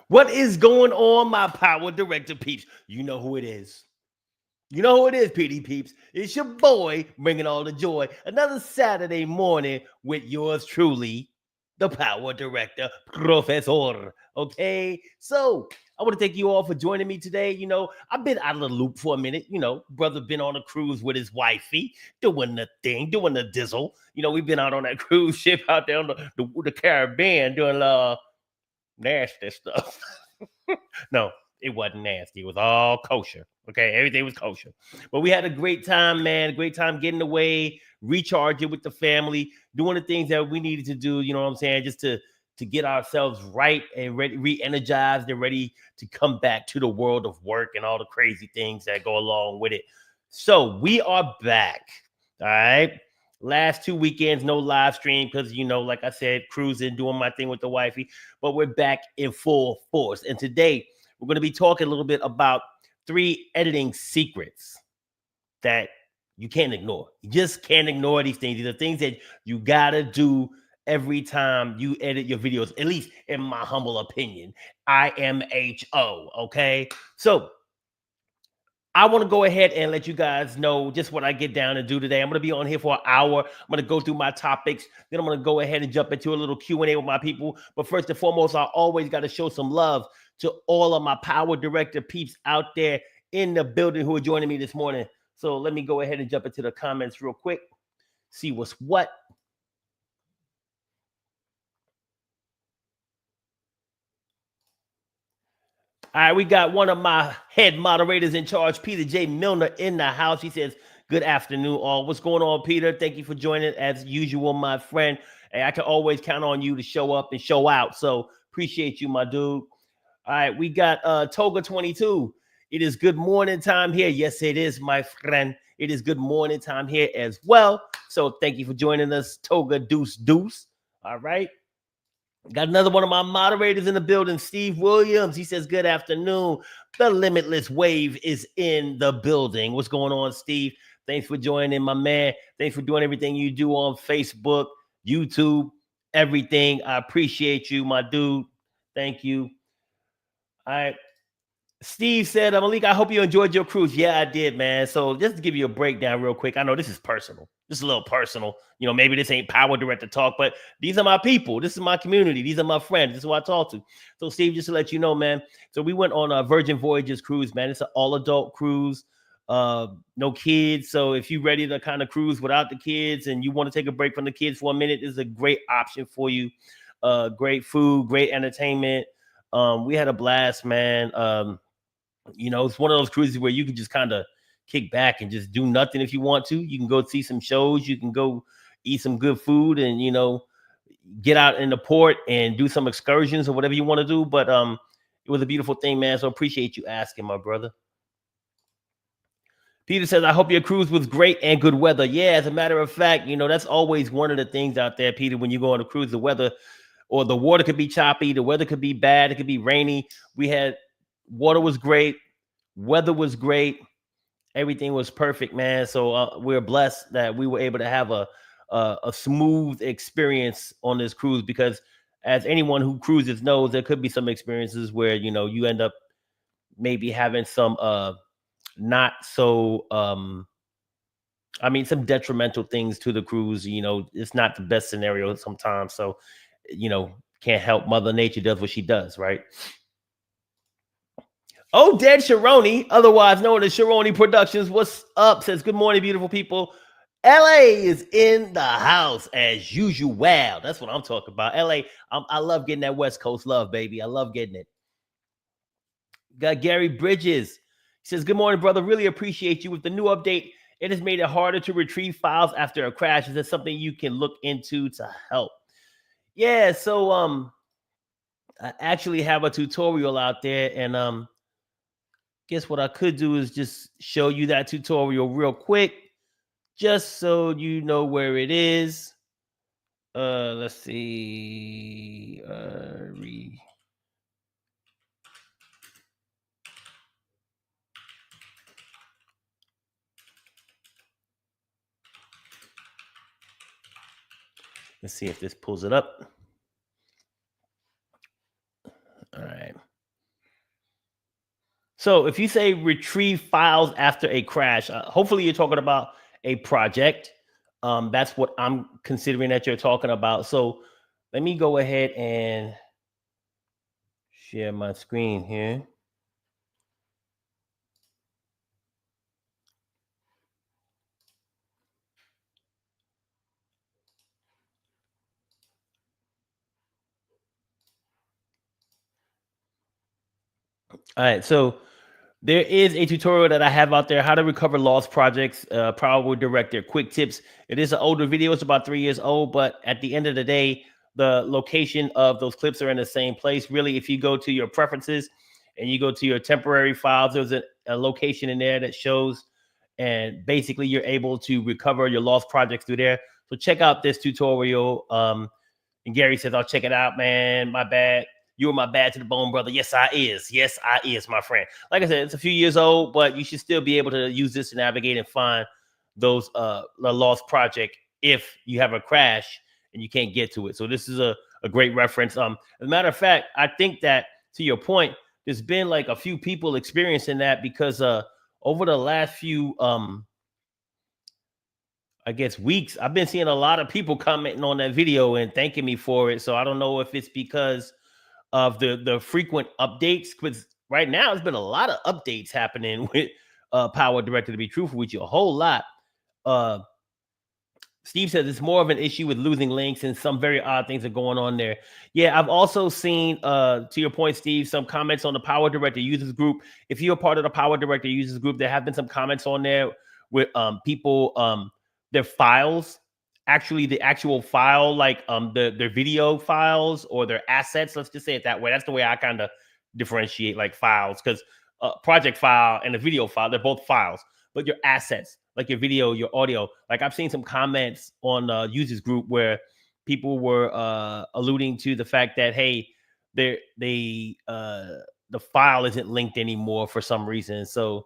What is going on, my Power Director peeps? You know who it is. You know who it is, PD peeps. It's your boy bringing all the joy. Another Saturday morning with yours truly, the Power Director, Professor. Okay, so I want to thank you all for joining me today. I've been out of the loop for a minute. Brother been on a cruise with his wifey, doing the thing, doing the dizzle. We've been out on that cruise ship out there on the Caribbean doing nasty stuff. No, it wasn't nasty. It was all kosher. Okay, everything was kosher. But we had a great time, man. A great time getting away, recharging with the family, doing the things that we needed to do. You know what I'm saying? Just to get ourselves right and ready, re-energized and ready to come back to the world of work and all the crazy things that go along with it. So we are back. All right. Last 2 weekends, no live stream because, like I said, cruising, doing my thing with the wifey, but we're back in full force. And today we're going to be talking a little bit about 3 editing secrets that you can't ignore. You just can't ignore these things. These are things that you got to do every time you edit your videos, at least in my humble opinion. IMHO, okay? So I want to go ahead and let you guys know just what I get down and do today. I'm going to be on here for an hour. I'm going to go through my topics. Then I'm going to go ahead and jump into a little Q&A with my people. But first and foremost, I always got to show some love to all of my Power Director peeps out there in the building who are joining me this morning. So let me go ahead and jump into the comments real quick. See what's what. All right, we got one of my head moderators in charge, Peter J. Milner, in the house. He says, good afternoon, all. What's going on, Peter? Thank you for joining, as usual, my friend. Hey, I can always count on you to show up and show out, so appreciate you, my dude. All right, we got Toga22. It is good morning time here. Yes, it is, my friend. It is good morning time here as well. So thank you for joining us, Toga Deuce Deuce. All right. Got another one of my moderators in the building, Steve Williams. He says, good afternoon. The Limitless Wave is in the building. What's going on, Steve? Thanks for joining, my man. Thanks for doing everything you do on Facebook, YouTube, everything. I appreciate you, my dude. Thank you. All right. Steve said, Malik, I hope you enjoyed your cruise. Yeah, I did, man. So just to give you a breakdown real quick, I know this is personal. This is a little personal. Maybe this ain't Power Director talk, but these are my people. This is my community. These are my friends. This is who I talk to. So, Steve, just to let you know, man. So we went on a Virgin Voyages cruise, man. It's an all-adult cruise. No kids. So if you're ready to kind of cruise without the kids and you want to take a break from the kids for a minute, this is a great option for you. Great food, great entertainment. We had a blast, man. It's one of those cruises where you can just kind of kick back and just do nothing if you want to. You can go see some shows. You can go eat some good food and, get out in the port and do some excursions or whatever you want to do. But it was a beautiful thing, man. So appreciate you asking, my brother. Peter says, I hope your cruise was great and good weather. Yeah, as a matter of fact, that's always one of the things out there, Peter, when you go on a cruise, the weather or the water could be choppy. The weather could be bad. It could be rainy. Water was great. Weather was great. Everything was perfect, man. So we're blessed that we were able to have a smooth experience on this cruise, because as anyone who cruises knows, there could be some experiences where, you end up maybe having some not so some detrimental things to the cruise. It's not the best scenario sometimes. So, can't help Mother Nature does what she does, right? Oh, Dead Sharoni, otherwise known as Sharoni Productions, what's up? Says, good morning, beautiful people. LA is in the house as usual. Wow, that's what I'm talking about. LA, I love getting that West Coast love, baby. I love getting it. Got Gary Bridges. He says, good morning, brother. Really appreciate you. With the new update, it has made it harder to retrieve files after a crash. Is that something you can look into to help? Yeah, so I actually have a tutorial out there, and guess what I could do is just show you that tutorial real quick, just so you know where it is. Let's see. Let's see if this pulls it up. All right. So if you say retrieve files after a crash, hopefully you're talking about a project. That's what I'm considering that you're talking about. So let me go ahead and share my screen here. All right, so there is a tutorial that I have out there, how to recover lost projects, PowerDirector quick tips. It is an older video, it's about 3 years old, but at the end of the day, the location of those clips are in the same place. Really, if you go to your preferences and you go to your temporary files, there's a location in there that shows, and basically you're able to recover your lost projects through there. So check out this tutorial. And Gary says, I'll check it out, man. My bad. You were my bad to the bone, brother. Yes, I is. Yes, I is, my friend. Like I said, it's a few years old, but you should still be able to use this to navigate and find those the lost project if you have a crash and you can't get to it. So this is a great reference. As a matter of fact, I think that to your point, there's been like a few people experiencing that because over the last few I guess weeks, I've been seeing a lot of people commenting on that video and thanking me for it. So I don't know if it's because of the frequent updates, because right now it's been a lot of updates happening with PowerDirector, to be truthful with you, a whole lot. Uh Steve says it's more of an issue with losing links and some very odd things are going on there. Yeah, I've also seen, to your point, Steve, some comments on the PowerDirector users group. If you're a part of the PowerDirector users group, there have been some comments on there with people, their files, actually the actual file, like their video files or their assets. Let's just say it that way. That's the way I kind of differentiate like files, because project file and a video file, they're both files, but your assets, like your video, your audio. Like I've seen some comments on the users group where people were alluding to the fact that, hey, they the file isn't linked anymore for some reason. So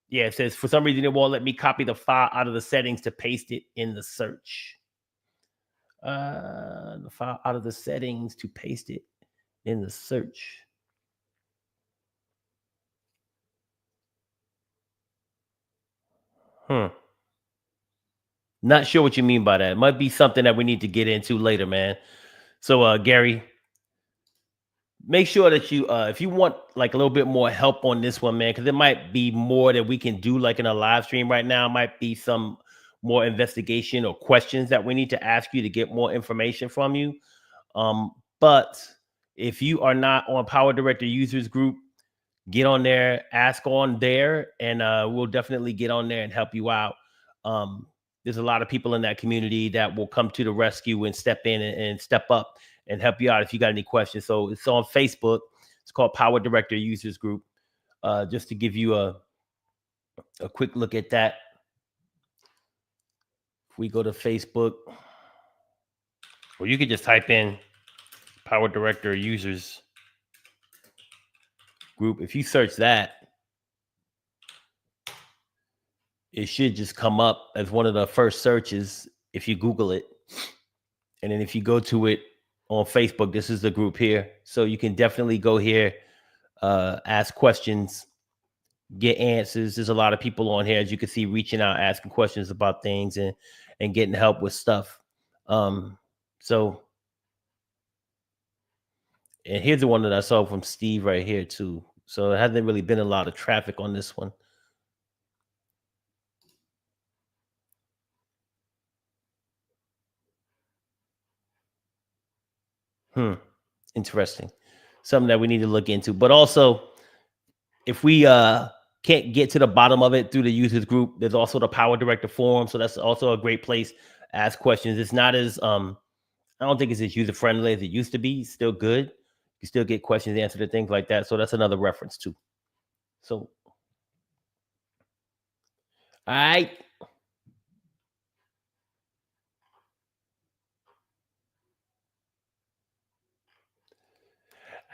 yeah, it says for some reason it won't let me copy the file out of the settings to paste it in the search. The file out of the settings to paste it in the search. Not sure what you mean by that. It might be something that we need to get into later, man. So Gary, make sure that you if you want like a little bit more help on this one, man, because there might be more that we can do like in a live stream right now. Might be some more investigation or questions that we need to ask you to get more information from you. But if you are not on PowerDirector users group, get on there, ask on there, and we'll definitely get on there and help you out. There's a lot of people in that community that will come to the rescue and step in and step up and help you out if you got any questions. So it's on Facebook. It's called PowerDirector Users Group. Just to give you a quick look at that. If we go to Facebook, or you could just type in PowerDirector Users Group. If you search that, it should just come up as one of the first searches if you Google it. And then if you go to it on Facebook, this is the group here. So you can definitely go here, ask questions, get answers. There's a lot of people on here, as you can see, reaching out, asking questions about things and getting help with stuff. So, and here's the one that I saw from Steve right here too. So there hasn't really been a lot of traffic on this one. Interesting. Something that we need to look into. But also, if we can't get to the bottom of it through the users group, there's also the PowerDirector forum. So that's also a great place to ask questions. It's not as I don't think it's as user friendly as it used to be. It's still good. You still get questions answered and things like that. So that's another reference too. So all right.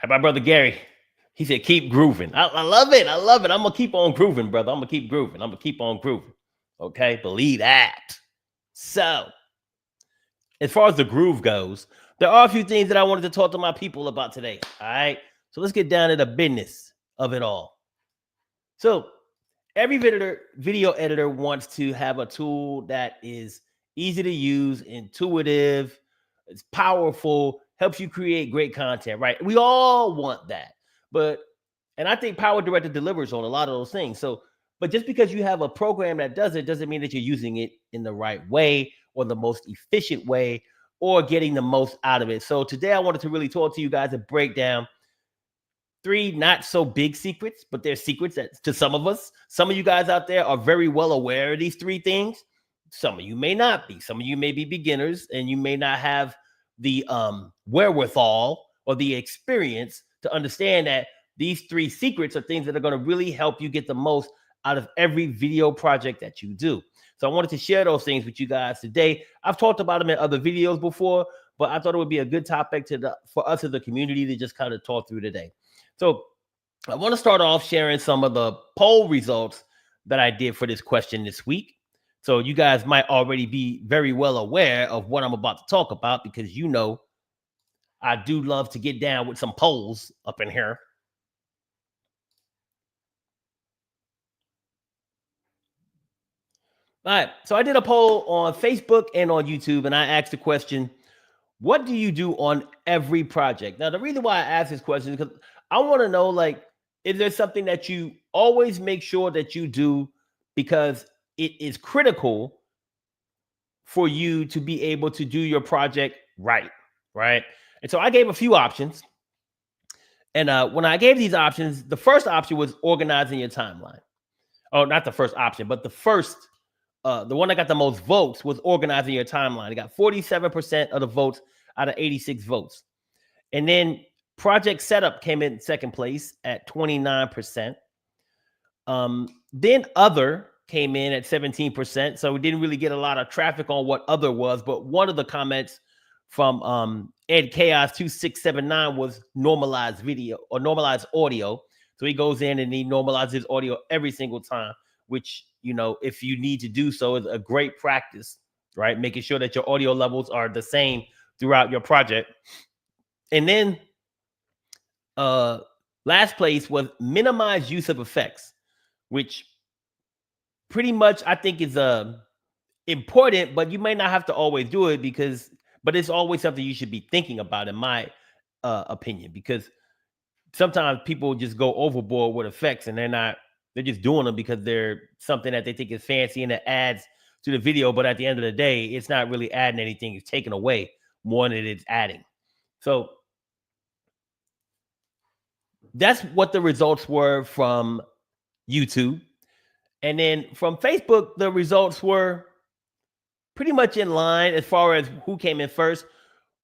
My brother Gary, he said, keep grooving. I love it. I love it. I'm going to keep on grooving, brother. I'm going to keep grooving. I'm going to keep on grooving. Okay. Believe that. So, as far as the groove goes, there are a few things that I wanted to talk to my people about today. All right. So let's get down to the business of it all. So every video editor wants to have a tool that is easy to use, intuitive, it's powerful, helps you create great content, right? We all want that. But and I think PowerDirector delivers on a lot of those things. So, but just because you have a program that does it doesn't mean that you're using it in the right way or the most efficient way or getting the most out of it. So today I wanted to really talk to you guys and break down three not so big secrets, but they're secrets that to some of us, some of you guys out there are very well aware of these three things. Some of you may not be. Some of you may be beginners and you may not have the wherewithal or the experience to understand that these three secrets are things that are going to really help you get the most out of every video project that you do. So I wanted to share those things with you guys today. I've talked about them in other videos before, but I thought it would be a good topic for us as a community to just kind of talk through today. So I want to start off sharing some of the poll results that I did for this question this week. So you guys might already be very well aware of what I'm about to talk about because you know I do love to get down with some polls up in here. All right, so I did a poll on Facebook and on YouTube, and I asked the question, what do you do on every project? Now, the reason why I ask this question is because I want to know, like, is there something that you always make sure that you do because it is critical for you to be able to do your project right, right? And so I gave a few options. And when I gave these options, the first option was organizing your timeline. Oh, not the first option, but the one that got the most votes was organizing your timeline. It got 47% of the votes out of 86 votes. And then project setup came in second place at 29%. Then other came in at 17%. So we didn't really get a lot of traffic on what other was. But one of the comments from Ed Chaos 2679 was normalized video or normalized audio. So he goes in and he normalizes audio every single time, which, you know, if you need to do so, is a great practice, right? Making sure that your audio levels are the same throughout your project. And then last place was minimize use of effects, which pretty much I think is important, but you may not have to always do it but it's always something you should be thinking about, in my opinion, because sometimes people just go overboard with effects and they're just doing them because they're something that they think is fancy and it adds to the video. But at the end of the day, it's not really adding anything. It's taking away more than it's adding. So that's what the results were from YouTube. And then from Facebook, the results were pretty much in line as far as who came in first.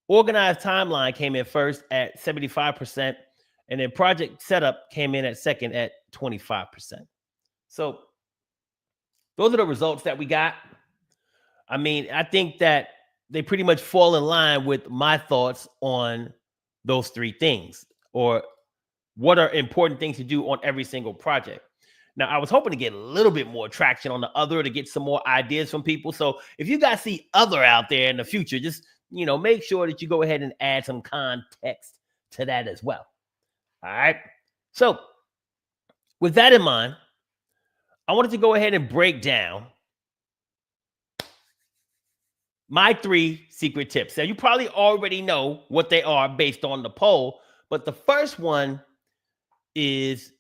Organized timeline came in first at 75%. And then project setup came in at second at 25%. So those are the results that we got. I mean, I think that they pretty much fall in line with my thoughts on those three things, or what are important things to do on every single project. Now, I was hoping to get a little bit more traction on the other to get some more ideas from people. So if you guys see other out there in the future, just, you know, make sure that you go ahead and add some context to that as well. All right. So with that in mind, I wanted to go ahead and break down my three secret tips. Now, you probably already know what they are based on the poll, but the first one is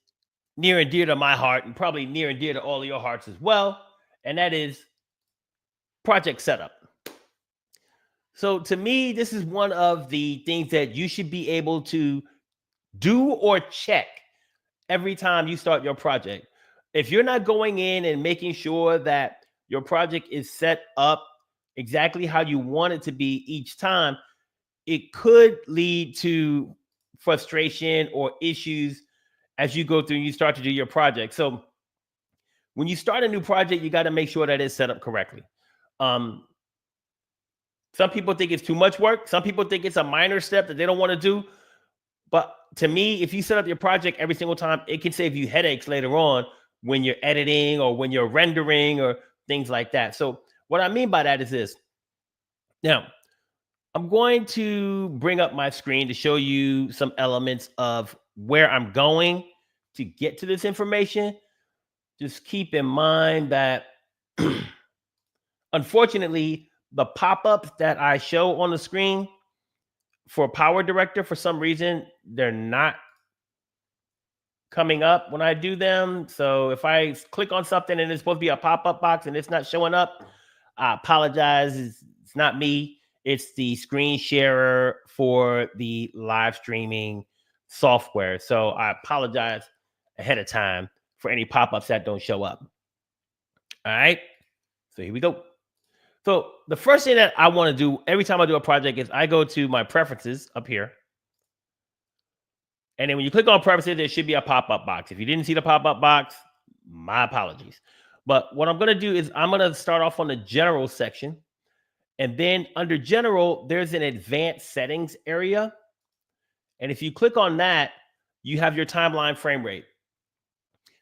near and dear to my heart and probably near and dear to all of your hearts as well, and that is project setup. So to me, this is one of the things that you should be able to do or check every time you start your project. If you're not going in and making sure that your project is set up exactly how you want it to be each time, it could lead to frustration or issues as you go through and you start to do your project. So when you start a new project, you got to make sure that it's set up correctly. Some people think it's too much work. Some people think it's a minor step that they don't want to do. But to me, if you set up your project every single time, it can save you headaches later on when you're editing or when you're rendering or things like that. So what I mean by that is this. Now, I'm going to bring up my screen to show you some elements of where I'm going to get to this information. just keep in mind that unfortunately, the pop-ups that I show on the screen for PowerDirector, for some reason, they're not coming up when I do them. So if I click on something and it's supposed to be a pop-up box and it's not showing up, I apologize. It's not me. It's the screen sharer for the live streaming software. So I apologize ahead of time for any pop-ups that don't show up. All right. So here we go. So the first thing that I want to do every time I do a project is I go to my preferences up here. And then when you click on preferences, there should be a pop-up box. If you didn't see the pop-up box, my apologies. But what I'm going to do is I'm going to start off on the general section. And then under general, there's an advanced settings area. And if you click on that, you have your timeline frame rate.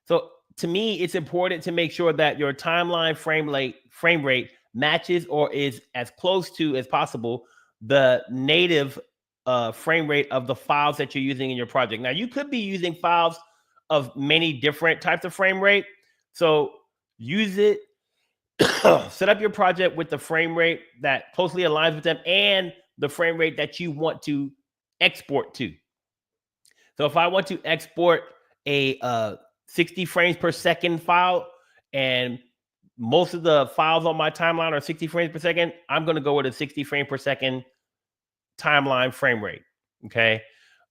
So to me, it's important to make sure that your timeline frame rate matches or is as close to as possible the native frame rate of the files that you're using in your project. Now, you could be using files of many different types of frame rate. So use it, set up your project with the frame rate that closely aligns with them and the frame rate that you want to export to. So if I want to export a 60 frames per second file and most of the files on my timeline are 60 frames per second, I'm going to go with a 60 frame per second timeline frame rate. Okay.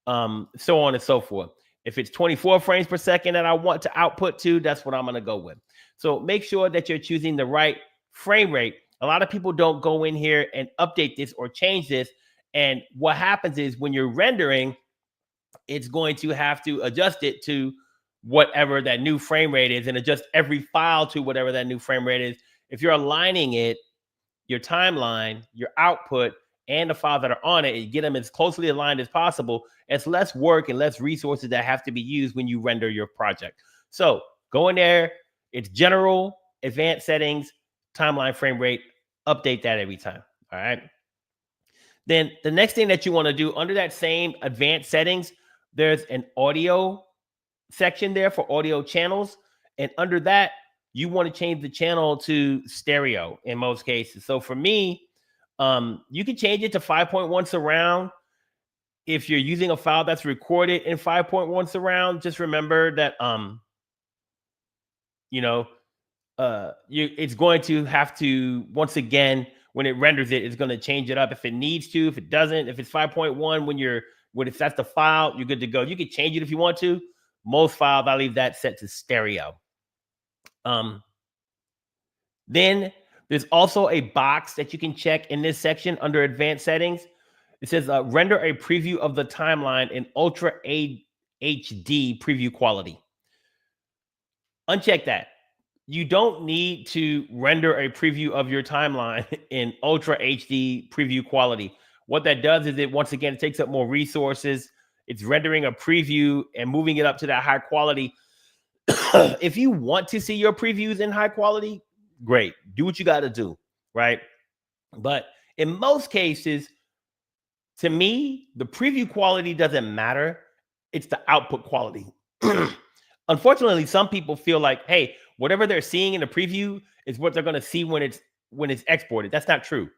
So on and so forth. If it's 24 frames per second that I want to output to, that's what I'm going to go with. So make sure that you're choosing the right frame rate. A lot of people don't go in here and update this or change this. And what happens is when you're rendering, it's going to have to adjust it to whatever that new frame rate is and adjust every file to whatever that new frame rate is. If you're aligning it, your timeline, your output, and the files that are on it, and get them as closely aligned as possible, it's less work and less resources that have to be used when you render your project. So go in there, it's general, advanced settings, timeline frame rate, update that every time. All right. Then the next thing that you want to do under that same advanced settings, there's an audio section there for audio channels. And under that, you want to change the channel to stereo in most cases. So for me, you can change it to 5.1 surround. If you're using a file that's recorded in 5.1 surround, just remember that, it's going to have to, once again, when it renders it, it's going to change it up if it needs to. If it doesn't, if it's 5.1, if that's the file, you're good to go. You can change it if you want to. Most files, I leave that set to stereo. Then there's also a box that you can check in this section under advanced settings. It says render a preview of the timeline in Ultra HD preview quality. Uncheck that. You don't need to render a preview of your timeline in Ultra HD preview quality. What that does is it, once again, it takes up more resources. It's rendering a preview and moving it up to that high quality. If you want to see your previews in high quality, great. Do what you got to do, right? But in most cases, to me, the preview quality doesn't matter. It's the output quality. Unfortunately, some people feel like, hey, whatever they're seeing in the preview is what they're going to see when it's exported. That's not true.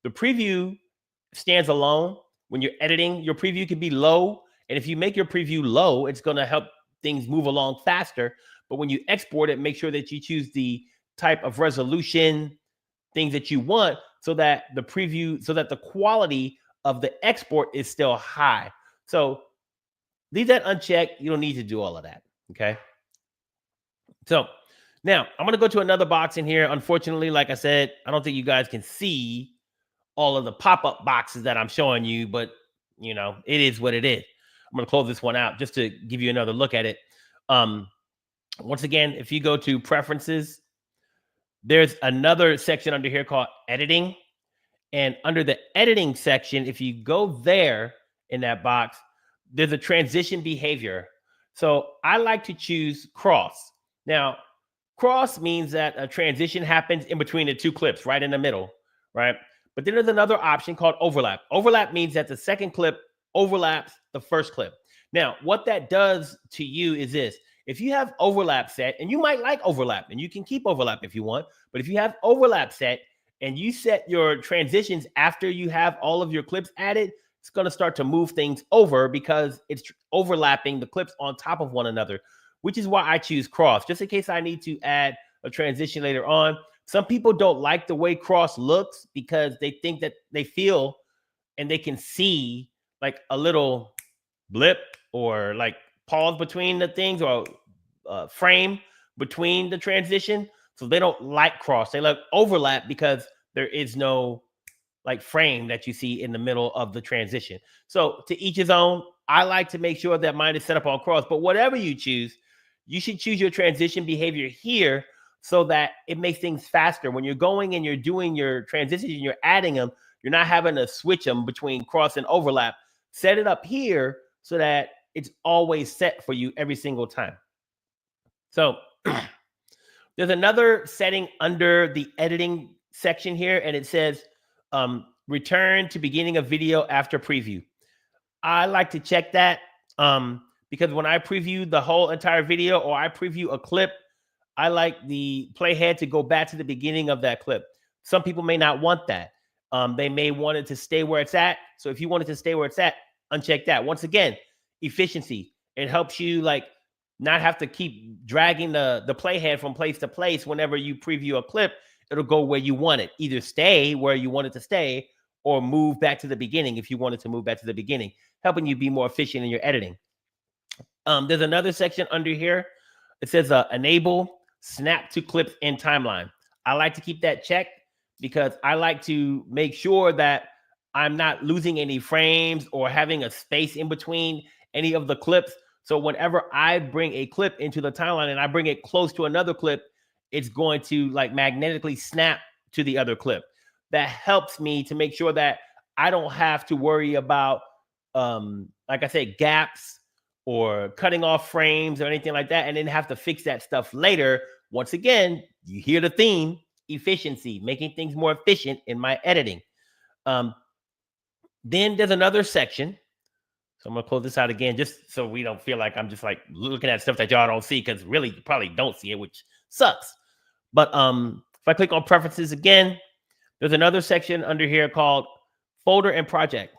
The preview stands alone. When you're editing, your preview can be low. And if you make your preview low, it's going to help things move along faster. But when you export it, make sure that you choose the type of resolution, things that you want, so that the quality of the export is still high. So leave that unchecked. You don't need to do all of that. Okay. So now I'm going to go to another box in here. Unfortunately, like I said, I don't think you guys can see all of the pop-up boxes that I'm showing you, but it is what it is. I'm going to close this one out just to give you another look at it. Once again, if you go to preferences, there's another section under here called editing. And under the editing section, if you go there in that box, there's a transition behavior. So I like to choose cross. Now, cross means that a transition happens in between the two clips, right in the middle, right? But then there's another option called overlap. Overlap means that the second clip overlaps the first clip. Now, what that does to you is this. if you have overlap set, and you might like overlap, and you can keep overlap if you want, but if you have overlap set and you set your transitions after you have all of your clips added, it's going to start to move things over because it's overlapping the clips on top of one another, which is why I choose cross, just in case I need to add a transition later on. Some people don't like the way cross looks because they think that they feel and they can see like a little blip or like pause between the things, or frame between the transition. So they don't like cross. They like overlap because there is no like frame that you see in the middle of the transition. So to each his own. I like to make sure that mine is set up on cross, but whatever you choose, you should choose your transition behavior here so that it makes things faster. When you're going and you're doing your transitions and you're adding them, you're not having to switch them between cross and overlap. Set it up here so that it's always set for you every single time. So there's another setting under the editing section here, and it says return to beginning of video after preview. I like to check that because when I preview the whole entire video or I preview a clip, I like the playhead to go back to the beginning of that clip. Some people may not want that. They may want it to stay where it's at. So if you want it to stay where it's at, uncheck that. Once again, efficiency. It helps you like not have to keep dragging the playhead from place to place. Whenever you preview a clip, it'll go where you want it. Either stay where you want it to stay or move back to the beginning if you want it to move back to the beginning, helping you be more efficient in your editing. There's another section under here. It says enable snap to clips in timeline. I like to keep that checked because I like to make sure that I'm not losing any frames or having a space in between any of the clips. So whenever I bring a clip into the timeline and I bring it close to another clip, it's going to like magnetically snap to the other clip. That helps me to make sure that I don't have to worry about, like I said, gaps or cutting off frames or anything like that, and then have to fix that stuff later. Once again, you hear the theme, efficiency, making things more efficient in my editing. Then there's another section. So I'm going to close this out again, just so we don't feel like I'm just like looking at stuff that y'all don't see, because really you probably don't see it, which sucks. But if I click on preferences again, there's another section under here called folder and project.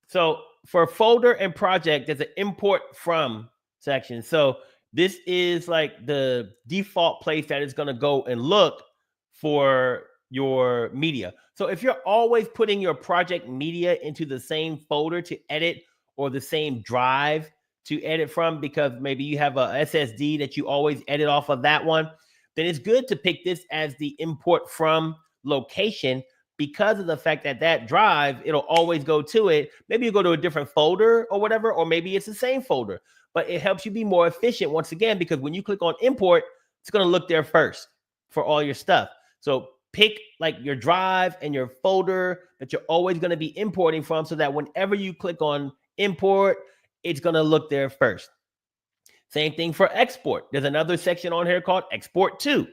So for folder and project, there's an import from section. So this is like the default place that is going to go and look for your media. So if you're always putting your project media into the same folder to edit or the same drive to edit from, because maybe you have a SSD that you always edit off of that one, then it's good to pick this as the import from location, because of the fact that that drive, it'll always go to it. Maybe you go to a different folder or whatever, or maybe it's the same folder, but it helps you be more efficient once again, because when you click on import, it's going to look there first for all your stuff. So pick like your drive and your folder that you're always going to be importing from, so that whenever you click on import, it's going to look there first. Same thing for export. There's another section on here called export to.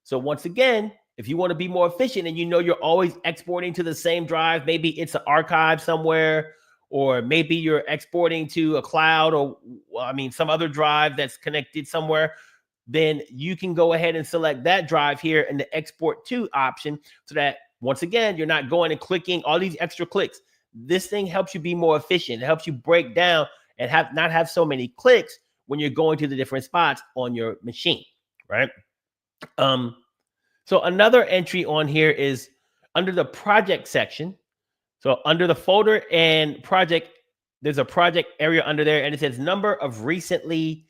So once again, if you want to be more efficient and you know you're always exporting to the same drive, maybe it's an archive somewhere, or maybe you're exporting to a cloud, or some other drive that's connected somewhere, then you can go ahead and select that drive here in the export to option, so that once again, you're not going and clicking all these extra clicks. This thing helps you be more efficient. It helps you break down and not have so many clicks when you're going to the different spots on your machine, right? So another entry on here is under the project section. So under the folder and project, there's a project area under there, and it says number of recently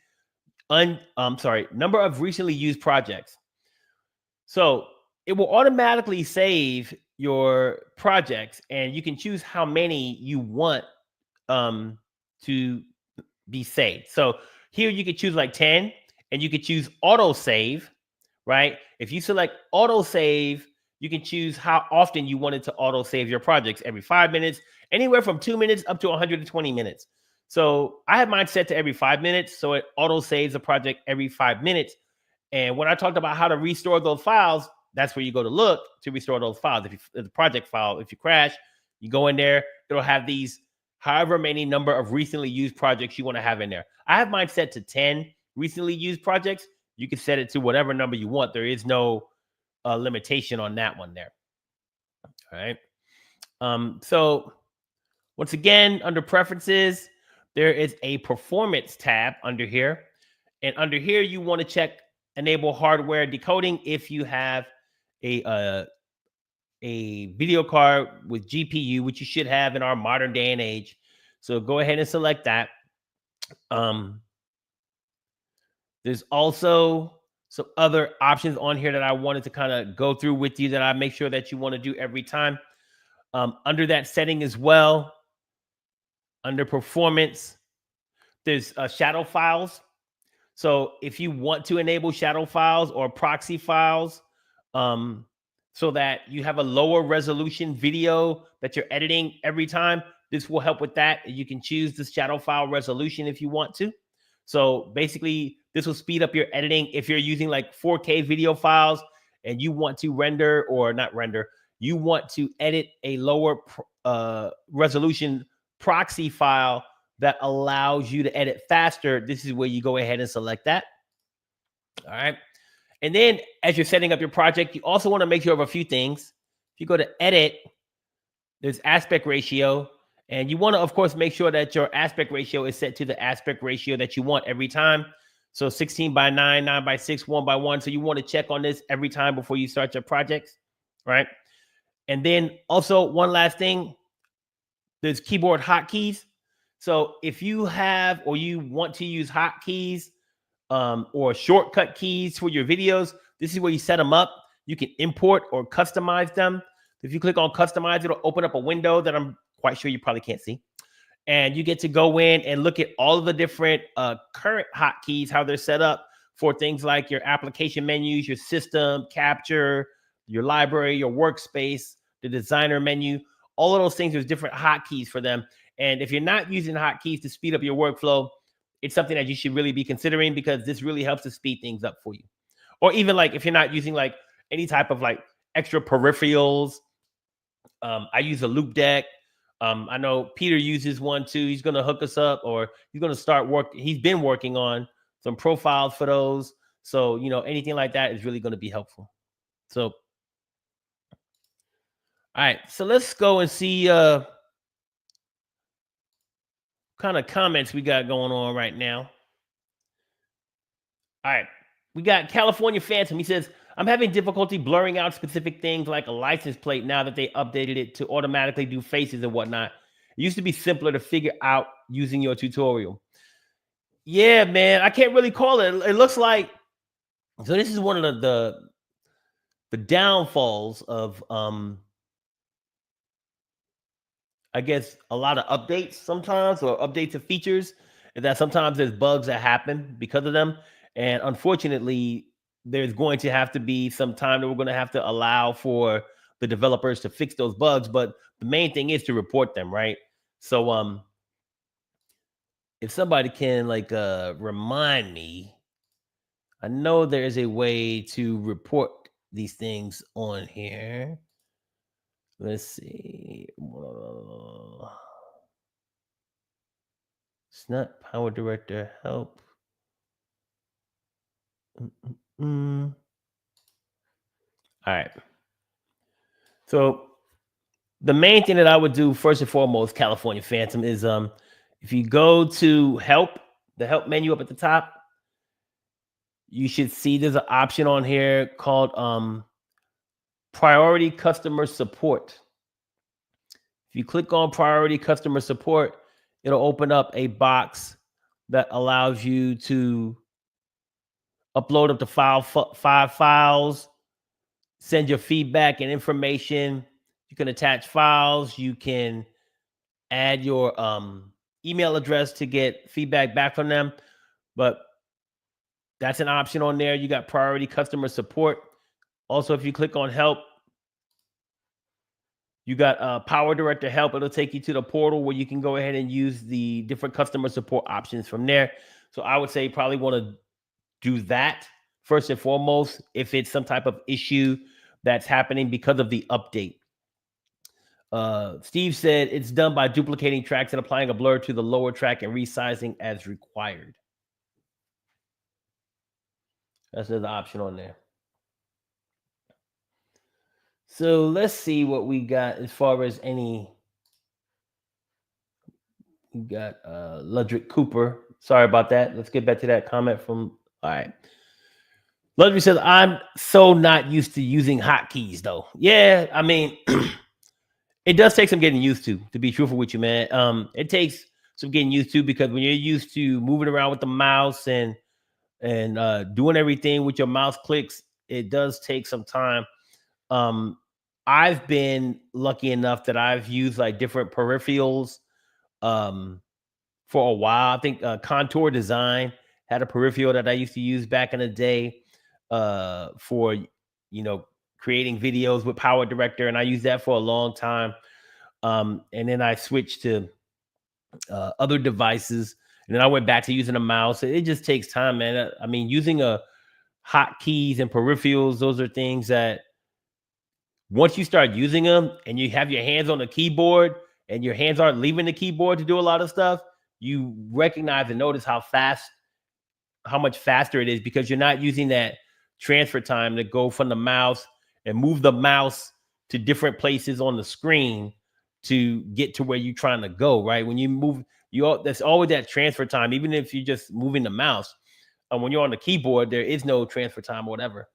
used projects. So it will automatically save your projects, and you can choose how many you want to be saved. So here you could choose like 10, and you could choose auto save, right? If you select auto save, you can choose how often you want it to auto save your projects, every 5 minutes, anywhere from 2 minutes up to 120 minutes. So I have mine set to every 5 minutes. So it auto saves a project every 5 minutes. And when I talked about how to restore those files, that's where you go to look to restore those files. If the project file, if you crash, you go in there, it'll have these however many number of recently used projects you want to have in there. I have mine set to 10, recently used projects, you can set it to whatever number you want. There is no limitation on that one there. All right. So once again, under preferences, there is a performance tab under here. And under here, you want to check enable hardware decoding if you have a video card with GPU, which you should have in our modern day and age. So go ahead and select that. There's also some other options on here that I wanted to kind of go through with you that I make sure that you want to do every time. Under that setting as well, under performance, there's shadow files. So if you want to enable shadow files or proxy files, so that you have a lower resolution video that you're editing every time, this will help with that. You can choose the shadow file resolution if you want to. So basically, this will speed up your editing. If you're using like 4K video files and you want to render or not render, you want to edit a lower resolution proxy file that allows you to edit faster, this is where you go ahead and select that. All right. And then as you're setting up your project, you also want to make sure of a few things. If you go to edit, there's aspect ratio. And you want to, of course, make sure that your aspect ratio is set to the aspect ratio that you want every time. So 16 by 9, 9 by 6, 1 by 1. So you want to check on this every time before you start your projects, right? And then also one last thing, there's keyboard hotkeys. So if you have or you want to use hotkeys or shortcut keys for your videos, this is where you set them up. You can import or customize them. If you click on customize, it'll open up a window that I'm quite sure you probably can't see. And you get to go in and look at all of the different current hotkeys, how they're set up for things like your application menus, your system, capture, your library, your workspace, the designer menu, all of those things. There's different hotkeys for them. And if you're not using hotkeys to speed up your workflow, it's something that you should really be considering because this really helps to speed things up for you. Or even like if you're not using like any type of like extra peripherals, I use a loop deck. I know Peter uses one too. He's going to hook us up, or he's going to start work. He's been working on some profiles for those. So, you know, anything like that is really going to be helpful. So, all right. So let's go and see kind of comments we got going on right now. All right. We got California Phantom. He says, I'm having difficulty blurring out specific things like a license plate now that they updated it to automatically do faces and whatnot. It used to be simpler to figure out using your tutorial. Yeah, man. I can't really call it. It looks like, so this is one of the downfalls of I guess a lot of updates sometimes, or updates of features, is that sometimes there's bugs that happen because of them. And unfortunately, there's going to have to be some time that we're going to have to allow for the developers to fix those bugs. But the main thing is to report them, right? So if somebody can like remind me, I know there is a way to report these things on here. Let's see. It's not PowerDirector help. All right. So the main thing that I would do first and foremost, California Phantom, is if you go to help, the help menu up at the top, you should see there's an option on here called priority customer support. If you click on priority customer support, it'll open up a box that allows you to upload up to five files, send your feedback and information. You can attach files. You can add your email address to get feedback back from them. But that's an option on there. You got priority customer support. Also, if you click on help, you got PowerDirector help. It'll take you to the portal where you can go ahead and use the different customer support options from there. So I would say you probably want to do that first and foremost if it's some type of issue that's happening because of the update. Steve said it's done by duplicating tracks and applying a blur to the lower track and resizing as required. That's another option on there. So let's see what we got as far as any. We got Ludwig Cooper. Sorry about that. Let's get back to that comment from. All right. Ludwig says, I'm so not used to using hotkeys though. Yeah, I mean, it does take some getting used to be truthful with you, man. It takes some getting used to because when you're used to moving around with the mouse and doing everything with your mouse clicks, it does take some time. Um, I've been lucky enough that I've used like different peripherals um, for a while. I think Contour Design had a peripheral that I used to use back in the day for creating videos with PowerDirector, and I used that for a long time. And then I switched to other devices, and then I went back to using a mouse. It just takes time, man. I mean, using a hotkeys and peripherals; those are things that once you start using them and you have your hands on the keyboard and your hands aren't leaving the keyboard to do a lot of stuff, you recognize and notice how much faster it is because you're not using that transfer time to go from the mouse and move the mouse to different places on the screen to get to where you're trying to go, right? When you move, there's always that transfer time, even if you're just moving the mouse. When you're on the keyboard, there is no transfer time or whatever.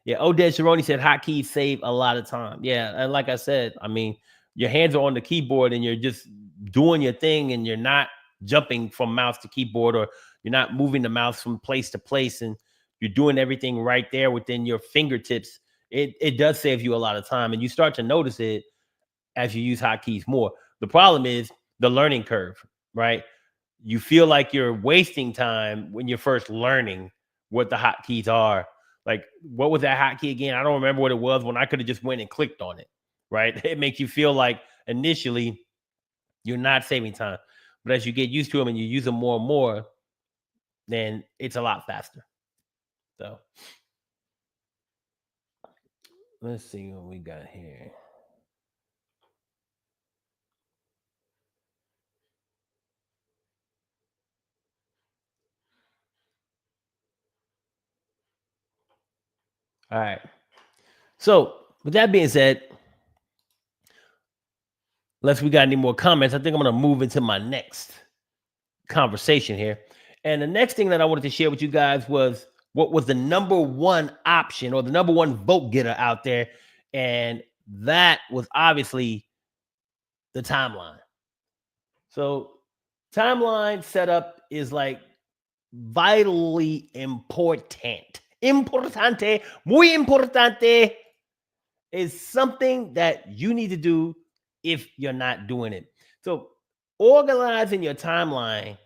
Yeah, Oded Sharoni said hotkeys save a lot of time. Yeah, and like I said, I mean, your hands are on the keyboard and you're just doing your thing and you're not jumping from mouse to keyboard or you're not moving the mouse from place to place and you're doing everything right there within your fingertips. It does save you a lot of time and you start to notice it as you use hotkeys more. The problem is the learning curve, right? You feel like you're wasting time when you're first learning what the hotkeys are. Like, what was that hotkey again? I don't remember what it was when I could have just went and clicked on it, right? It makes you feel like initially you're not saving time. But as you get used to them and you use them more and more, then it's a lot faster. So let's see what we got here. All right. So with that being said, unless we got any more comments, I think I'm going to move into my next conversation here. And the next thing that I wanted to share with you guys was what was the number one option or the number one vote getter out there. And that was obviously the timeline. So, timeline setup is like vitally important. Importante, muy importante is something that you need to do if you're not doing it. So, organizing your timeline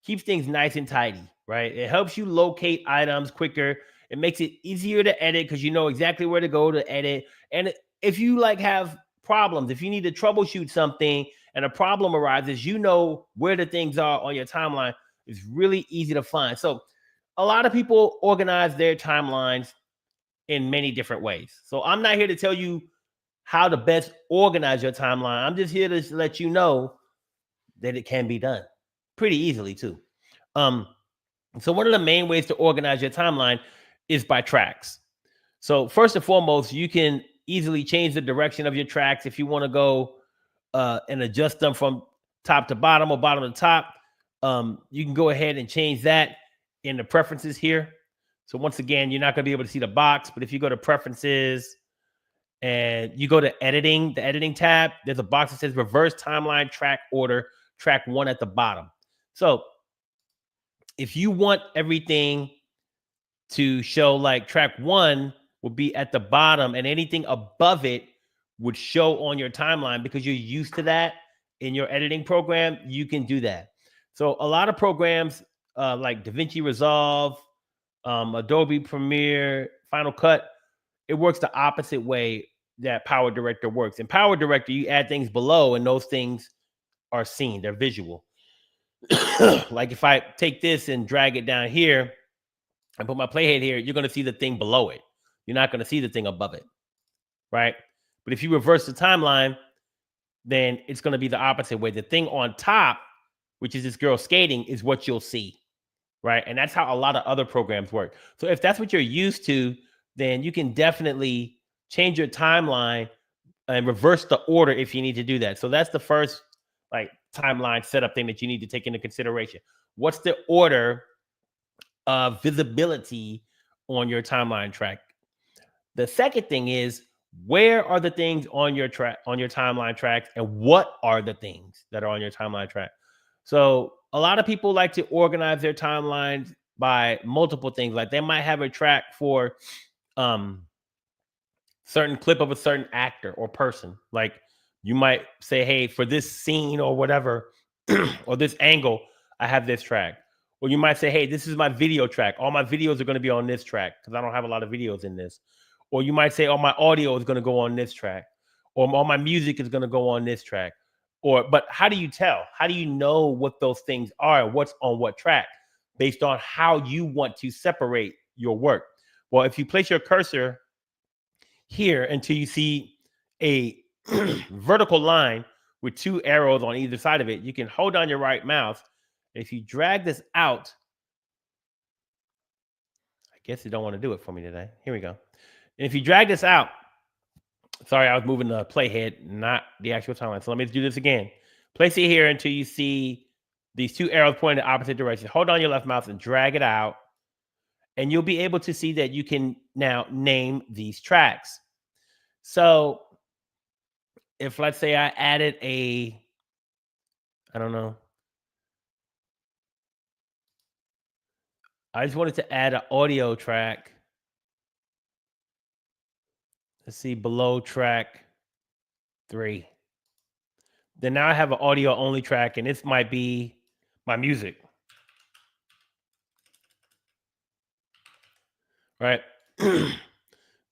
keeps things nice and tidy, right? It helps you locate items quicker. It makes it easier to edit because you know exactly where to go to edit. And if you like have problems, if you need to troubleshoot something and a problem arises, you know where the things are on your timeline. It's really easy to find. So a lot of people organize their timelines in many different ways. So I'm not here to tell you how to best organize your timeline. I'm just here to let you know that it can be done pretty easily too. Um, so one of the main ways to organize your timeline is by tracks. So first and foremost, you can easily change the direction of your tracks if you want to go and adjust them from top to bottom or bottom to top. You can go ahead and change that in the preferences here. So once again, you're not going to be able to see the box, but if you go to preferences and you go to editing, the editing tab, there's a box that says reverse timeline track order, track 1 at the bottom. So if you want everything to show like track 1 will be at the bottom and anything above it would show on your timeline because you're used to that in your editing program, you can do that. So a lot of programs like DaVinci Resolve, Adobe Premiere, Final Cut, it works the opposite way that PowerDirector works. In PowerDirector, you add things below and those things are seen, they're visual. Like if I take this and drag it down here and put my playhead here, you're going to see the thing below it. You're not going to see the thing above it, right? But if you reverse the timeline, then it's going to be the opposite way. The thing on top, which is this girl skating, is what you'll see. right? And that's how a lot of other programs work. So if that's what you're used to, then you can definitely change your timeline and reverse the order if you need to do that. So that's the first like timeline setup thing that you need to take into consideration. What's the order of visibility on your timeline track? The second thing is, where are the things on your track, on your timeline tracks, and what are the things that are on your timeline track? So a lot of people like to organize their timelines by multiple things. Like they might have a track for um certain clip of a certain actor or person. Like you might say, hey, for this scene or whatever, or this angle, I have this track. Or you might say, hey, this is my video track. All my videos are going to be on this track because I don't have a lot of videos in this. Or you might say, oh, my audio is going to go on this track. Or all my music is going to go on this track. Or, but how do you tell? How do you know what those things are? What's on what track? Based on how you want to separate your work. Well, if you place your cursor here until you see a vertical line with two arrows on either side of it, you can hold down your right mouse. If you drag this out, I guess you don't want to do it for me today. Here we go. And if you drag this out, sorry, I was moving the playhead, not the actual timeline. So let me do this again. Place it here until you see these two arrows pointing in the opposite direction. Hold on your left mouse and drag it out. And you'll be able to see that you can now name these tracks. So if let's say I added I don't know, I just wanted to add an audio track. Let's see, below track 3. Then now I have an audio only track, and this might be my music, right?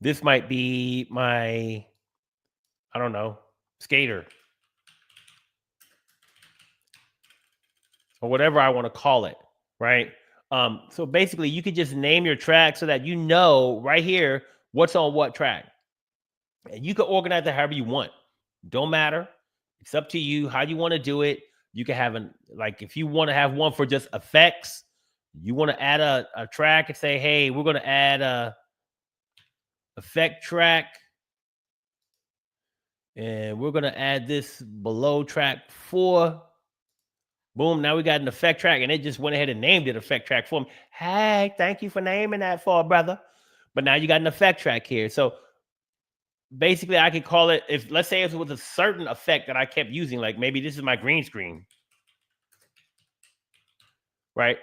This might be my, I don't know, skater or whatever I want to call it, right? So basically, you could just name your track so that you know right here what's on what track. And you can organize it however you want. Don't matter. It's up to you how you want to do it. You can have like if you want to have one for just effects, you want to add a track and say, hey, we're going to add a effect track. And we're going to add this below track 4. Boom. Now we got an effect track, and it just went ahead and named it effect track for me. Hey, thank you for naming that for brother. But now you got an effect track here. So basically I could call it, if let's say it was a certain effect that I kept using, like maybe this is my green screen, right?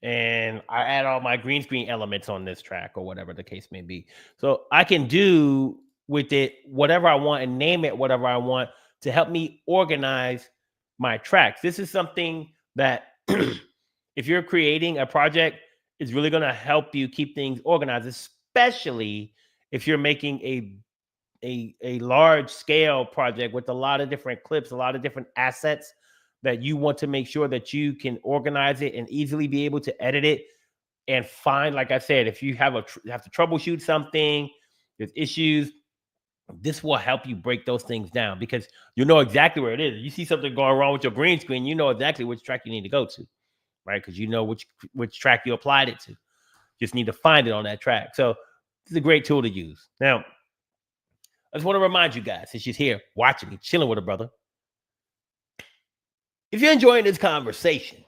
And I add all my green screen elements on this track or whatever the case may be. So I can do with it whatever I want and name it whatever I want to help me organize my tracks. This is something that if you're creating a project, it's really going to help you keep things organized, especially if you're making a large scale project with a lot of different clips, a lot of different assets that you want to make sure that you can organize it and easily be able to edit it and find, like I said, if you have have to troubleshoot something, there's issues, this will help you break those things down because you know exactly where it is. You see something going wrong with your green screen, you know exactly which track you need to go to, right? Because you know which track you applied it to. Just need to find it on that track. So it's a great tool to use. Now, I just want to remind you guys, since she's here watching me, chilling with a brother, if you're enjoying this conversation,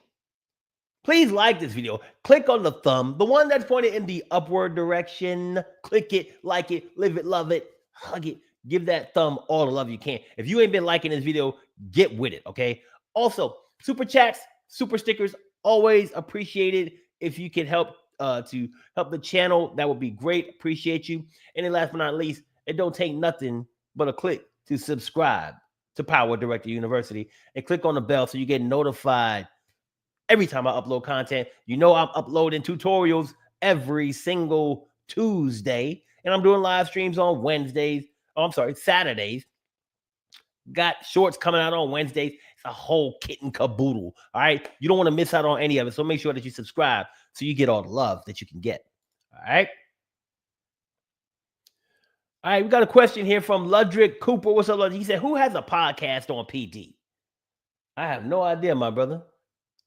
please like this video. Click on the thumb, the one that's pointed in the upward direction. Click it, like it, live it, love it, hug it. Give that thumb all the love you can. If you ain't been liking this video, get with it, okay? Also, super chats, super stickers, always appreciated. If you can help to help the channel, that would be great. Appreciate you. And then last but not least, it don't take nothing but a click to subscribe to PowerDirector University and click on the bell so you get notified every time I upload content. You know I'm uploading tutorials every single Tuesday, and I'm doing live streams on Wednesdays. Oh, I'm sorry, Saturdays. Got shorts coming out on Wednesdays. It's a whole kit and caboodle. All right. You don't want to miss out on any of it. So make sure that you subscribe so you get all the love that you can get. All right. All right, we got a question here from Ludrick Cooper. What's up, Ludrick? He said, who has a podcast on PD? I have no idea, my brother.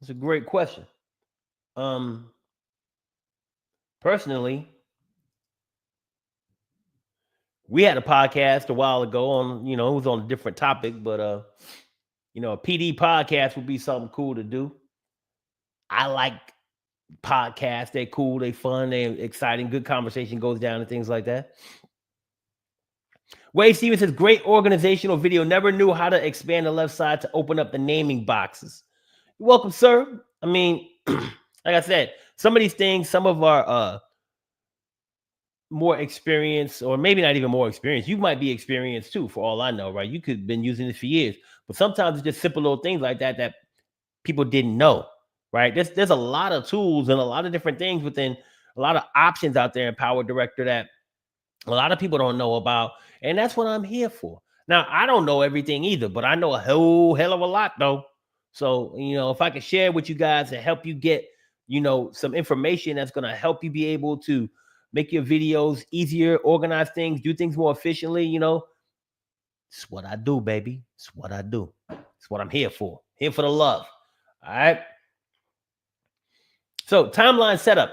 It's a great question. Personally, we had a podcast a while ago on, it was on a different topic, but a PD podcast would be something cool to do. I like podcasts. They're cool, they fun, they exciting, good conversation goes down and things like that. Wade Stevens says, great organizational video. Never knew how to expand the left side to open up the naming boxes. You're welcome, sir. I mean, like I said, some of these things, some of our more experience, or maybe not even more experience. You might be experienced too, for all I know, right? You could have been using this for years, but sometimes it's just simple little things like that people didn't know, right? There's a lot of tools and a lot of different things within a lot of options out there in PowerDirector that a lot of people don't know about, and that's what I'm here for. Now, I don't know everything either, but I know a whole hell of a lot though. So, if I can share with you guys and help you get, some information that's going to help you be able to make your videos easier, organize things, do things more efficiently, it's what I do, baby. It's what I do. It's what I'm here for. Here for the love. All right. So, timeline setup,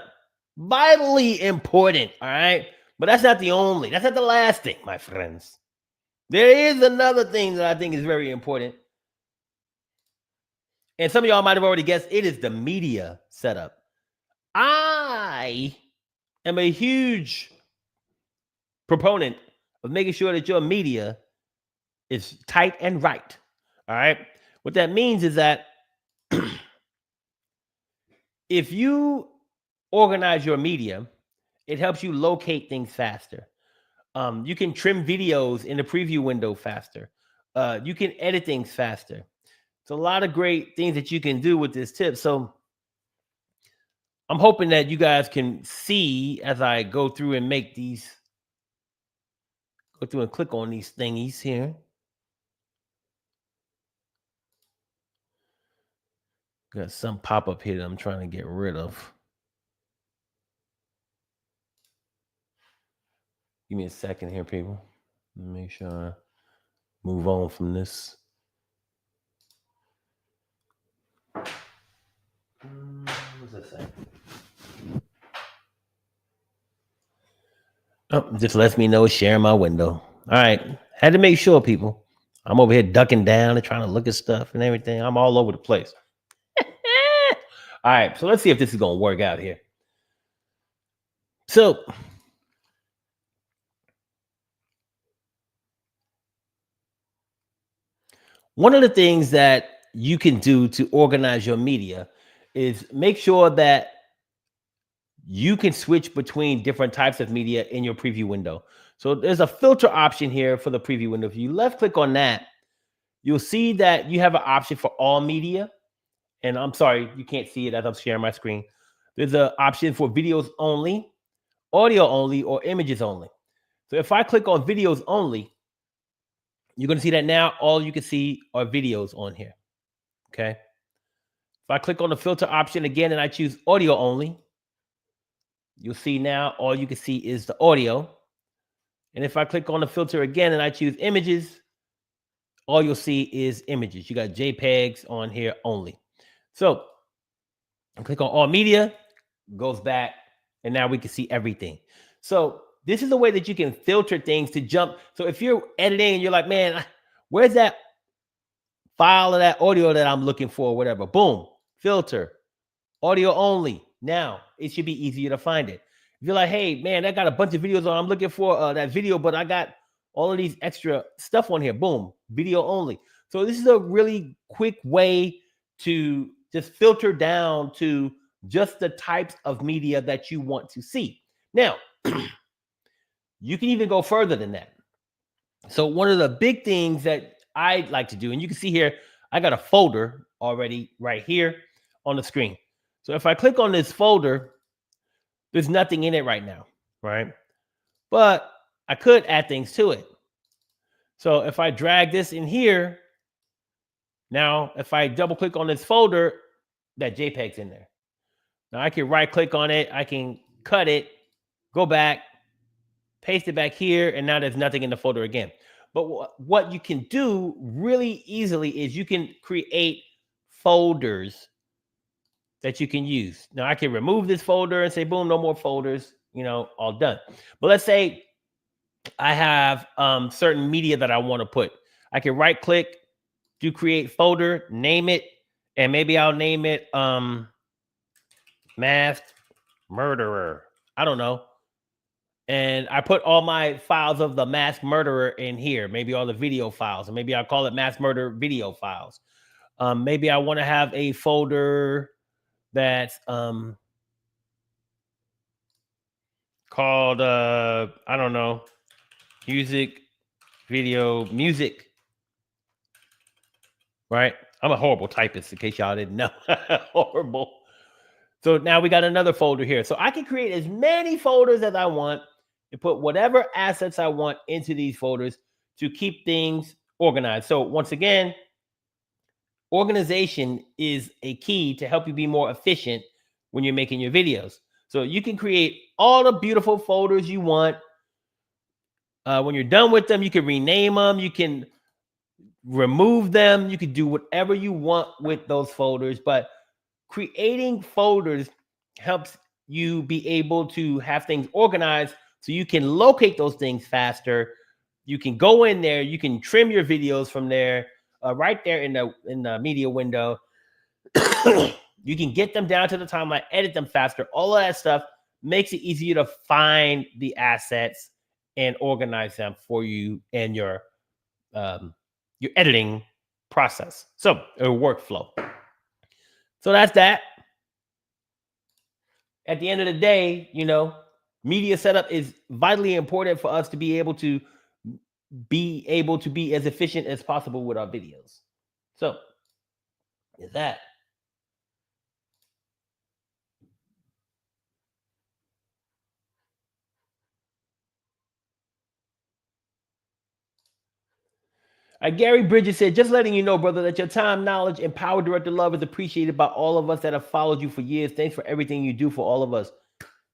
vitally important. All right. But that's not the only, that's not the last thing, my friends. There is another thing that I think is very important. And some of y'all might have already guessed, it is the media setup. I am a huge proponent of making sure that your media is tight and right. All right. What that means is that if you organize your media, it helps you locate things faster. You can trim videos in the preview window faster. You can edit things faster. It's a lot of great things that you can do with this tip. So I'm hoping that you guys can see as I go through and make these, go through and click on these thingies here. Got some pop up here that I'm trying to get rid of. Give me a second here, people. Make sure I move on from this. What's that say? Oh, just lets me know sharing my window. All right. Had to make sure, people. I'm over here ducking down and trying to look at stuff and everything. I'm all over the place. All right. So let's see if this is going to work out here. So one of the things that you can do to organize your media is make sure that you can switch between different types of media in your preview window. So there's a filter option here for the preview window. If you left click on that, you'll see that you have an option for all media. And I'm sorry, you can't see it as I'm sharing my screen. There's an option for videos only, audio only, or images only. So if I click on videos only, you're going to see that now all you can see are videos on here. Okay. If I click on the filter option again and I choose audio only, you'll see now all you can see is the audio. And if I click on the filter again and I choose images, all you'll see is images. You got JPEGs on here only. So I click on all media, goes back, and now we can see everything. So this is a way that you can filter things to jump. So if you're editing and you're like, man, where's that file of that audio that I'm looking for, or whatever? Boom, filter, audio only. Now it should be easier to find it. If you're like, hey, man, I got a bunch of videos on, I'm looking for that video, but I got all of these extra stuff on here. Boom, video only. So this is a really quick way to just filter down to just the types of media that you want to see. Now, you can even go further than that. So one of the big things that I like to do, and you can see here, I got a folder already right here on the screen. So if I click on this folder, there's nothing in it right now, right? But I could add things to it. So if I drag this in here, now if I double click on this folder, that JPEG's in there. Now I can right click on it, I can cut it, go back, paste it back here, and now there's nothing in the folder again. But what you can do really easily is you can create folders that you can use. Now I can remove this folder and say, boom, no more folders, all done. But let's say I have certain media that I want to put. I can right click, do create folder, name it, and maybe I'll name it masked murderer. I don't know. And I put all my files of the masked murderer in here, maybe all the video files, and maybe I'll call it mass murder video files. Maybe I want to have a folder that's called I don't know, music, right? I'm a horrible typist, in case y'all didn't know. Horrible. So now we got another folder here. So I can create as many folders as I want and put whatever assets I want into these folders to keep things organized. So once again, organization is a key to help you be more efficient when you're making your videos. So you can create all the beautiful folders you want. When you're done with them, you can rename them. You can remove them. You can do whatever you want with those folders. But creating folders helps you be able to have things organized so you can locate those things faster. You can go in there. You can trim your videos from there, right there in the media window. You can get them down to the timeline, edit them faster. All of that stuff makes it easier to find the assets and organize them for you and your editing process. So a workflow. So that's that. At the end of the day, media setup is vitally important for us to be able to be as efficient as possible with our videos. So is that. Gary Bridges said, just letting you know, brother, that your time, knowledge, and PowerDirector love is appreciated by all of us that have followed you for years. Thanks for everything you do for all of us.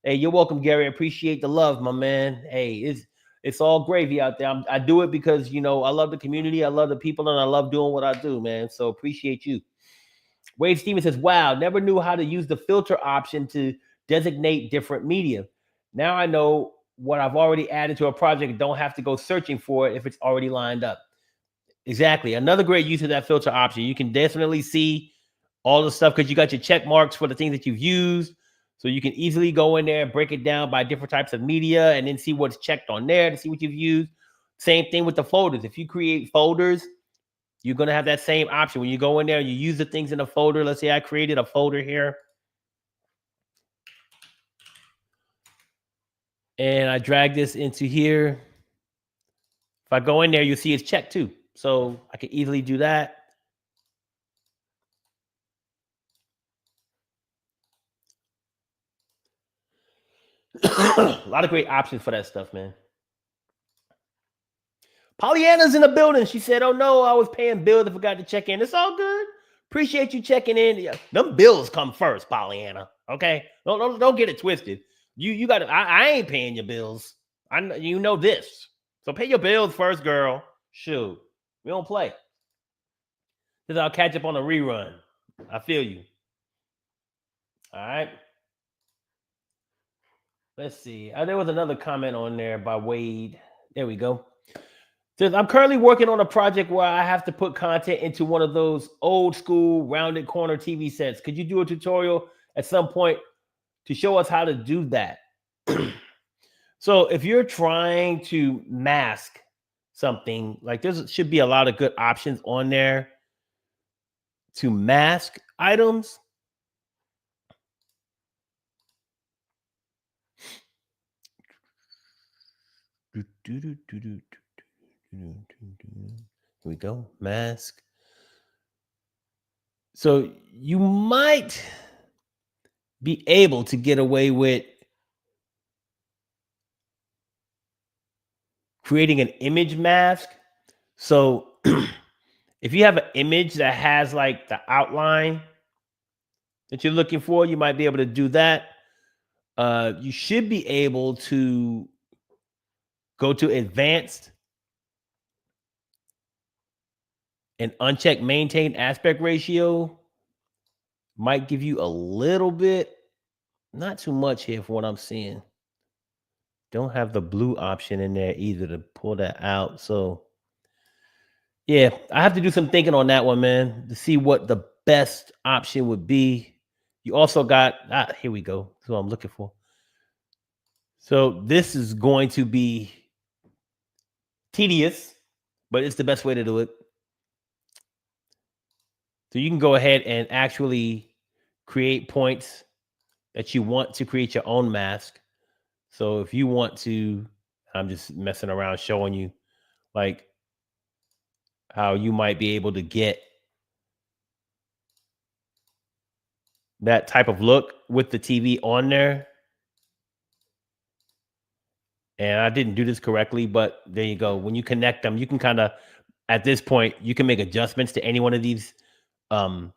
Hey, you're welcome, Gary. I appreciate the love, my man. Hey, it's all gravy out there. I do it because, I love the community. I love the people, and I love doing what I do, man. So appreciate you. Wade Stevens says, wow, never knew how to use the filter option to designate different media. Now I know what I've already added to a project and don't have to go searching for it if it's already lined up. Exactly. Another great use of that filter option. You can definitely see all the stuff because you got your check marks for the things that you've used. So you can easily go in there and break it down by different types of media and then see what's checked on there to see what you've used. Same thing with the folders. If you create folders, you're going to have that same option. When you go in there and you use the things in a folder, let's say I created a folder here. And I drag this into here. If I go in there, you'll see it's checked too. So I can easily do that. A lot of great options for that stuff, man. Pollyanna's in the building. She said, oh no, I was paying bills. I forgot to check in. It's all good. Appreciate you checking in. Yeah, them bills come first, Pollyanna. Okay? Don't get it twisted. You got to, I ain't paying your bills. You know this. So pay your bills first, girl. Shoot. We don't play. Because I'll catch up on a rerun. I feel you. All right. Let's see. There was another comment on there by Wade. There we go. Says, I'm currently working on a project where I have to put content into one of those old school rounded corner TV sets. Could you do a tutorial at some point to show us how to do that? So if you're trying to mask something, like there should be a lot of good options on there to mask items. Here we go. Mask. So you might be able to get away with creating an image mask. So if you have an image that has like the outline that you're looking for, you might be able to do that. You should be able to go to advanced and uncheck maintain aspect ratio, Might give you a little bit, not too much here for what I'm seeing. Don't have the blue option in there either to pull that out. So yeah, I have to do some thinking on that one, man, to see what the best option would be. You also got here we go. That's what I'm looking for. So this is going to be tedious, but it's the best way to do it. So you can go ahead and actually create points that you want to create your own mask. So if you want to, I'm just messing around showing you like how you might be able to get that type of look with the TV on there. And I didn't do this correctly, but there you go. When you connect them, you can kind of, at this point, you can make adjustments to any one of these um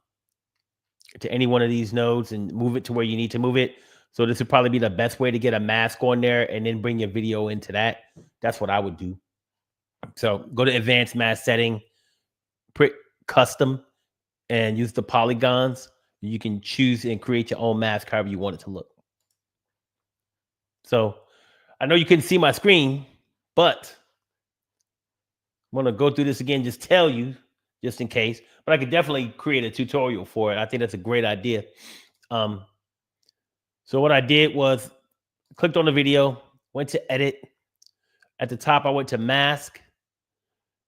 nodes and move it to where you need to move it. So this would probably be the best way to get a mask on there and then bring your video into that. That's what I would do. So go to advanced mask setting, put custom, and use the polygons. You can choose and create your own mask however you want it to look. So I know you couldn't see my screen, but I'm going to go through this again, just tell you, just in case. But I could definitely create a tutorial for it. I think that's a great idea. So what I did was clicked on the video, went to edit. At the top, I went to mask.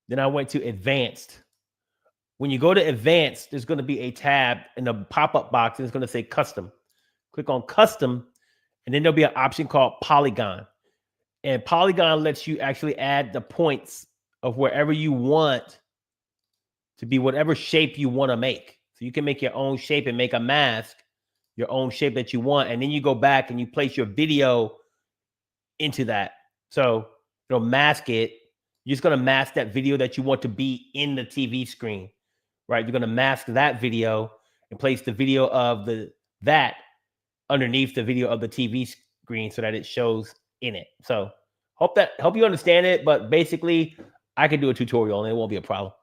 Then I went to advanced. When you go to advanced, there's going to be a tab in the pop-up box, and it's going to say custom. Click on custom, and then there'll be an option called polygon. And polygon lets you actually add the points of wherever you want to be whatever shape you want to make. So you can make your own shape and make a mask, your own shape that you want. And then you go back and you place your video into that. So it'll mask it. You're just going to mask that video that you want to be in the TV screen, right? You're going to mask that video and place the video of that underneath the video of the TV screen so that it shows in it. So hope you understand it. But basically, I can do a tutorial and it won't be a problem.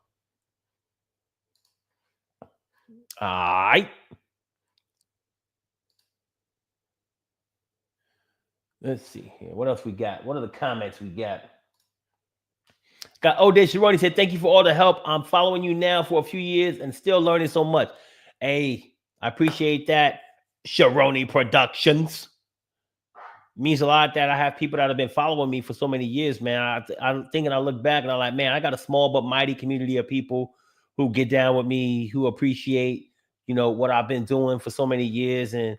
All right. Let's see here. What else we got? What are the comments we got? Got Ode Sharoni said, thank you for all the help. I'm following you now for a few years and still learning so much. Hey, I appreciate that. Sharoni Productions. Means a lot that I have people that have been following me for so many years, man. I'm thinking, I look back and I'm like, man, I got a small but mighty community of people who get down with me, who appreciate, what I've been doing for so many years. And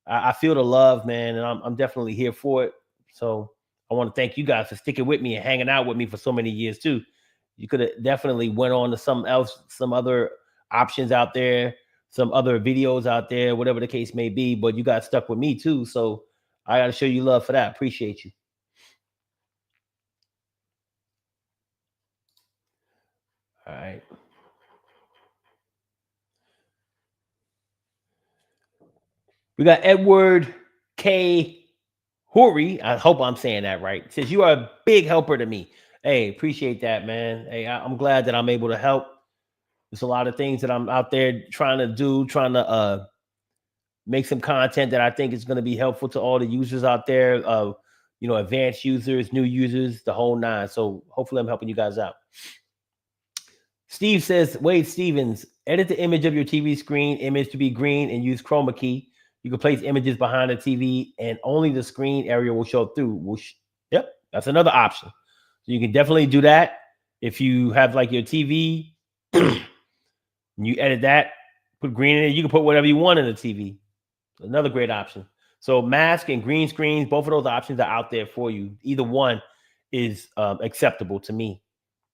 I feel the love, man. And I'm definitely here for it. So I want to thank you guys for sticking with me and hanging out with me for so many years too. You could have definitely went on to some other options out there, some other videos out there, whatever the case may be, but you got stuck with me too. So I got to show you love for that. Appreciate you. All right. We got Edward K. Hori. I hope I'm saying that right. It says, you are a big helper to me. Hey, appreciate that, man. Hey, I'm glad that I'm able to help. There's a lot of things that I'm out there trying to make some content that I think is going to be helpful to all the users out there. Advanced users, new users, the whole nine. So hopefully I'm helping you guys out. Steve says, Wade Stevens, edit the image of your TV screen image to be green and use chroma key. You can place images behind the TV and only the screen area will show through. Yep, that's another option. So you can definitely do that. If you have like your TV, you edit that, put green in it, you can put whatever you want in the TV. Another great option. So mask and green screens, both of those options are out there for you. Either one is acceptable to me.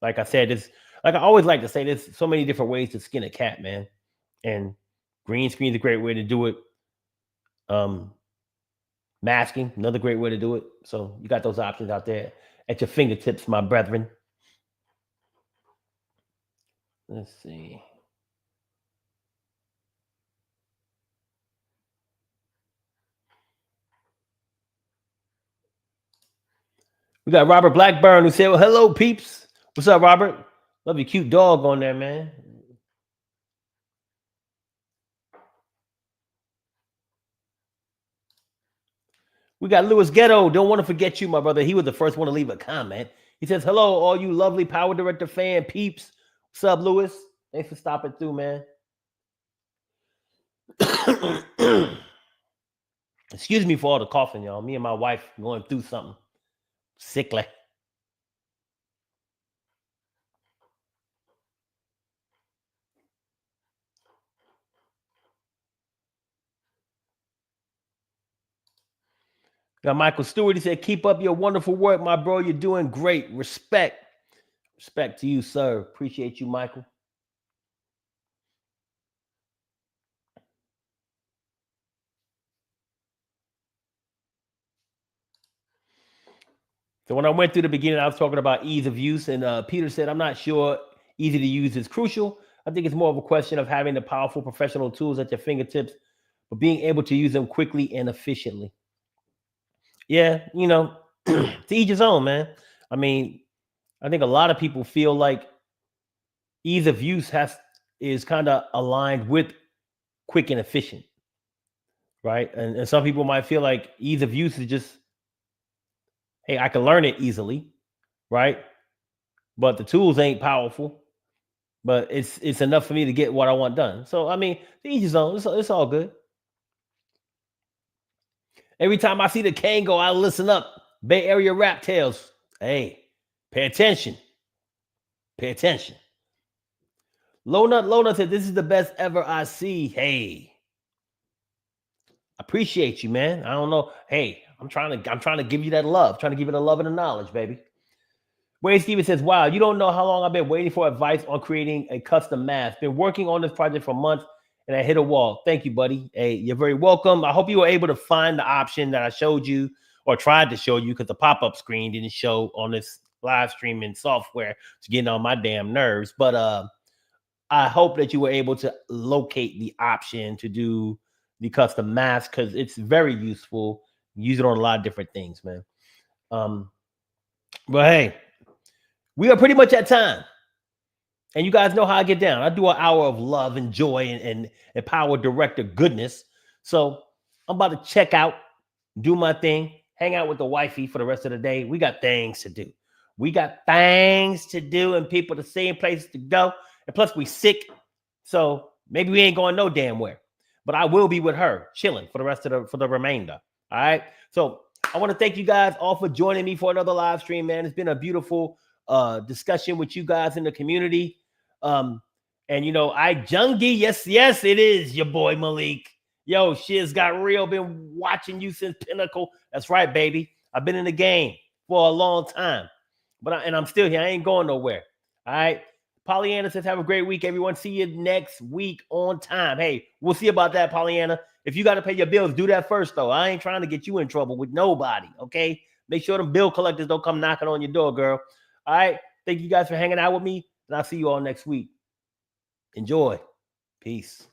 Like I said, like I always like to say, there's so many different ways to skin a cat, man. And green screen is a great way to do it. Masking, another great way to do it. So you got those options out there at your fingertips, my brethren. Let's see. We got Robert Blackburn who said, well, hello, peeps. What's up, Robert? Love your cute dog on there, man. We got Louis Ghetto. Don't want to forget you, my brother. He was the first one to leave a comment. He says, hello, all you lovely Power Director fan peeps. What's up, Louis? Thanks for stopping through, man. Excuse me for all the coughing, y'all. Me and my wife going through something sickly. Got Michael Stewart. He said, keep up your wonderful work, my bro. You're doing great. Respect. Respect to you, sir. Appreciate you, Michael. So when I went through the beginning, I was talking about ease of use, and Peter said, I'm not sure easy to use is crucial. I think it's more of a question of having the powerful professional tools at your fingertips, but being able to use them quickly and efficiently. Yeah, to each his own, man. I mean, I think a lot of people feel like ease of use is kind of aligned with quick and efficient, right? And some people might feel like ease of use is just, hey, I can learn it easily, right? But the tools ain't powerful. But it's enough for me to get what I want done. So I mean, to each his own. It's all good. Every time I see the Kango, I listen up. Bay Area Rap Tales. Hey, pay attention. Pay attention. Lona said, this is the best ever I see. Hey, appreciate you, man. I don't know. Hey, I'm trying to give you that love. Trying to give you the love and the knowledge, baby. Wayne Stevens says, wow, you don't know how long I've been waiting for advice on creating a custom mask. Been working on this project for months and I hit a wall. Thank you, buddy. Hey, you're very welcome. I hope you were able to find the option that I showed you or tried to show you because the pop-up screen didn't show on this live streaming software. It's getting on my damn nerves. But I hope that you were able to locate the option to do the custom mask because it's very useful. Use it on a lot of different things, man. But hey, we are pretty much at time. And you guys know how I get down. I do an hour of love and joy and Power Director goodness. So I'm about to check out, do my thing, hang out with the wifey for the rest of the day. We got things to do. We got things to do and people to see and places to go. And plus we sick. So maybe we ain't going no damn where. But I will be with her chilling for the rest of for the remainder. All right. So I want to thank you guys all for joining me for another live stream, man. It's been a beautiful discussion with you guys in the community. And I Jungie, yes, it is your boy Malik. Yo, shit's got real. Been watching you since Pinnacle. That's right, baby. I've been in the game for a long time, but I'm still here. I ain't going nowhere. All right. Pollyanna says, have a great week, everyone. See you next week on time. Hey, we'll see about that, Pollyanna. If you got to pay your bills, do that first, though. I ain't trying to get you in trouble with nobody, okay? Make sure them bill collectors don't come knocking on your door, girl. All right? Thank you guys for hanging out with me, and I'll see you all next week. Enjoy. Peace.